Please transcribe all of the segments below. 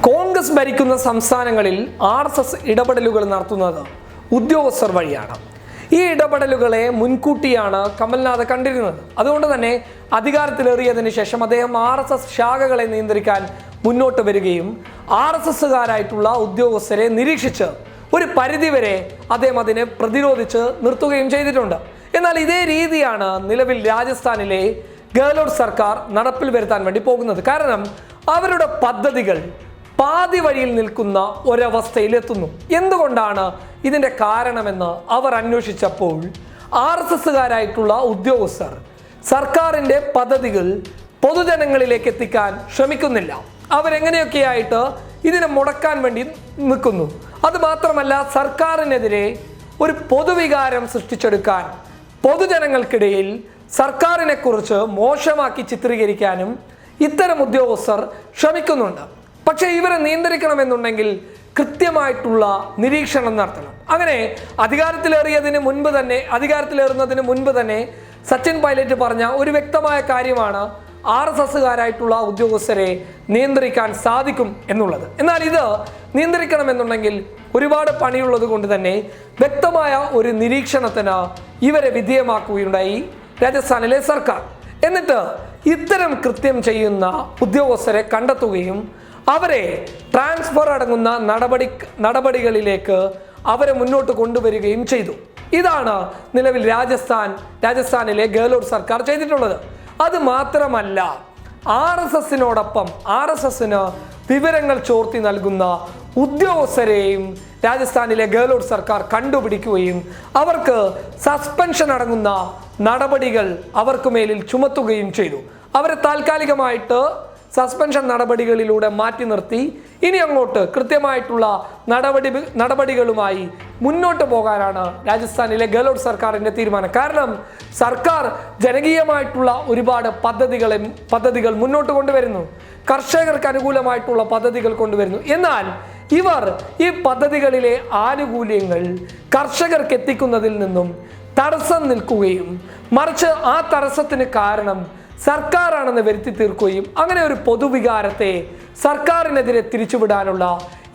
കോൺഗ്രസ് ഭരിക്കുന്ന സംസ്ഥാനങ്ങളിൽ RSS ഇടപെടലുകൾ നടത്തുന്നത് ഉദ്യോഗസ്ഥർ വഴിയാണ്. ഈ ഇടപെടലുകളെ മുൻകൂട്ടിയാണ് കമൽനാഥ് കണ്ടിരുന്നത്. അതുകൊണ്ട് തന്നെ അധികാരത്തിലേറിയതിനു ശേഷം അദ്ദേഹം RSS ശാഖകളെ നിയന്ത്രിക്കാൻ മുന്നോട്ട് വരികയും RSSകാരായിട്ടുള്ള ഉദ്യോഗസ്ഥരെ നിരീക്ഷിച്ച് ഒരു പരിധിവരെ അദ്ദേഹം അതിനെ പ്രതിരോധിച്ച് നിർത്തുകയും ചെയ്തിട്ടുണ്ട്. എന്നാൽ ഇതേ രീതിയാണ് നിലവിൽ രാജസ്ഥാനിലെ ഗെഹ്ലോട്ട് സർക്കാർ നടപ്പിൽ വരുത്താൻ വേണ്ടി പോകുന്നത്. കാരണം അവരുടെ പദ്ധതികൾ പാതി വഴിയിൽ നിൽക്കുന്ന ഒരവസ്ഥയിലെത്തുന്നു. എന്തുകൊണ്ടാണ് ഇതിൻ്റെ കാരണമെന്ന് അവർ അന്വേഷിച്ചപ്പോൾ RSSകാരായിട്ടുള്ള ഉദ്യോഗസ്ഥർ സർക്കാരിൻ്റെ പദ്ധതികൾ പൊതുജനങ്ങളിലേക്ക് എത്തിക്കാൻ ശ്രമിക്കുന്നില്ല. അവരെങ്ങനെയൊക്കെയായിട്ട് ഇതിനെ മുടക്കാൻ വേണ്ടി നിൽക്കുന്നു. അതുമാത്രമല്ല, സർക്കാരിനെതിരെ ഒരു പൊതുവികാരം സൃഷ്ടിച്ചെടുക്കാൻ പൊതുജനങ്ങൾക്കിടയിൽ സർക്കാരിനെ കുറിച്ച് മോശമാക്കി ചിത്രീകരിക്കാനും ഇത്തരം ഉദ്യോഗസ്ഥർ ശ്രമിക്കുന്നുണ്ട്. പക്ഷേ ഇവരെ നിയന്ത്രിക്കണമെന്നുണ്ടെങ്കിൽ കൃത്യമായിട്ടുള്ള നിരീക്ഷണം നടത്തണം. അങ്ങനെ അധികാരത്തിലേറുന്നതിന് മുൻപ് തന്നെ സച്ചിൻ പൈലറ്റ് പറഞ്ഞ ഒരു വ്യക്തമായ കാര്യമാണ് RSSകാരായിട്ടുള്ള ഉദ്യോഗസ്ഥരെ നിയന്ത്രിക്കാൻ സാധിക്കും എന്നുള്ളത്. എന്നാൽ ഇത് നിയന്ത്രിക്കണമെന്നുണ്ടെങ്കിൽ ഒരുപാട് പണിയുള്ളത് കൊണ്ട് തന്നെ വ്യക്തമായ ഒരു നിരീക്ഷണത്തിന് ഇവരെ വിധേയമാക്കുകയുണ്ടായി രാജസ്ഥാനിലെ സർക്കാർ. എന്നിട്ട് ഇത്തരം കൃത്യം ചെയ്യുന്ന ഉദ്യോഗസ്ഥരെ കണ്ടെത്തുകയും അവരെ ട്രാൻസ്ഫർ അടങ്ങുന്ന നടപടികളിലേക്ക് അവരെ മുന്നോട്ട് കൊണ്ടുവരികയും ചെയ്തു. ഇതാണ് നിലവിൽ രാജസ്ഥാനിലെ ഗെഹ്ലോട്ട് സർക്കാർ ചെയ്തിട്ടുള്ളത്. അത് മാത്രമല്ല, RSSനോടൊപ്പം RSSന് വിവരങ്ങൾ ചോർത്തി നൽകുന്ന ഉദ്യോഗസ്ഥരെയും രാജസ്ഥാനിലെ ഗെഹ്ലോട്ട് സർക്കാർ കണ്ടുപിടിക്കുകയും അവർക്ക് സസ്പെൻഷൻ അടങ്ങുന്ന നടപടികൾ അവർക്ക് മേലിൽ ചുമത്തുകയും ചെയ്തു. അവരെ താൽക്കാലികമായിട്ട് സസ്പെൻഷൻ നടപടികളിലൂടെ മാറ്റി നിർത്തി ഇനി അങ്ങോട്ട് കൃത്യമായിട്ടുള്ള നടപടികളുമായി മുന്നോട്ട് പോകാനാണ് രാജസ്ഥാനിലെ ഗെഹ്ലോട്ട് സർക്കാരിൻ്റെ തീരുമാനം. കാരണം സർക്കാർ ജനകീയമായിട്ടുള്ള ഒരുപാട് പദ്ധതികൾ മുന്നോട്ട് കൊണ്ടുവരുന്നു. കർഷകർക്ക് അനുകൂലമായിട്ടുള്ള പദ്ധതികൾ കൊണ്ടുവരുന്നു. എന്നാൽ ഇവർ ഈ പദ്ധതികളിലെ ആനുകൂല്യങ്ങൾ കർഷകർക്ക് എത്തിക്കുന്നതിൽ നിന്നും തടസ്സം നിൽക്കുകയും മറിച്ച് ആ തടസ്സത്തിന് കാരണം സർക്കാരാണെന്ന് വരുത്തി തീർക്കുകയും അങ്ങനെ ഒരു പൊതുവികാരത്തെ സർക്കാരിനെതിരെ തിരിച്ചുവിടാനുള്ള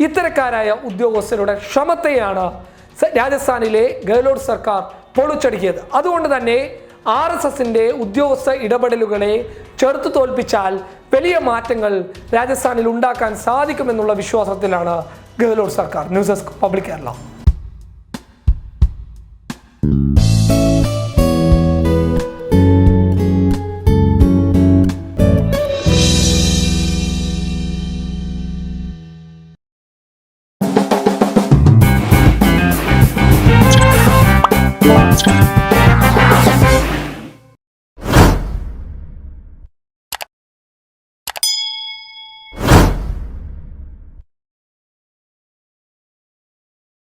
ഇത്തരക്കാരായ ഉദ്യോഗസ്ഥരുടെ ശ്രമത്തെയാണ് രാജസ്ഥാനിലെ ഗെഹ്ലോട്ട് സർക്കാർ പൊളിച്ചടുക്കിയത്. അതുകൊണ്ട് തന്നെ RSSന്റെ ഉദ്യോഗസ്ഥ ഇടപെടലുകളെ ചെറുത്തു തോൽപ്പിച്ചാൽ വലിയ മാറ്റങ്ങൾ രാജസ്ഥാനിൽ ഉണ്ടാക്കാൻ സാധിക്കുമെന്നുള്ള വിശ്വാസത്തിലാണ് ഗെഹ്ലോട്ട് സർക്കാർ. News desk public Kerala. Podcast.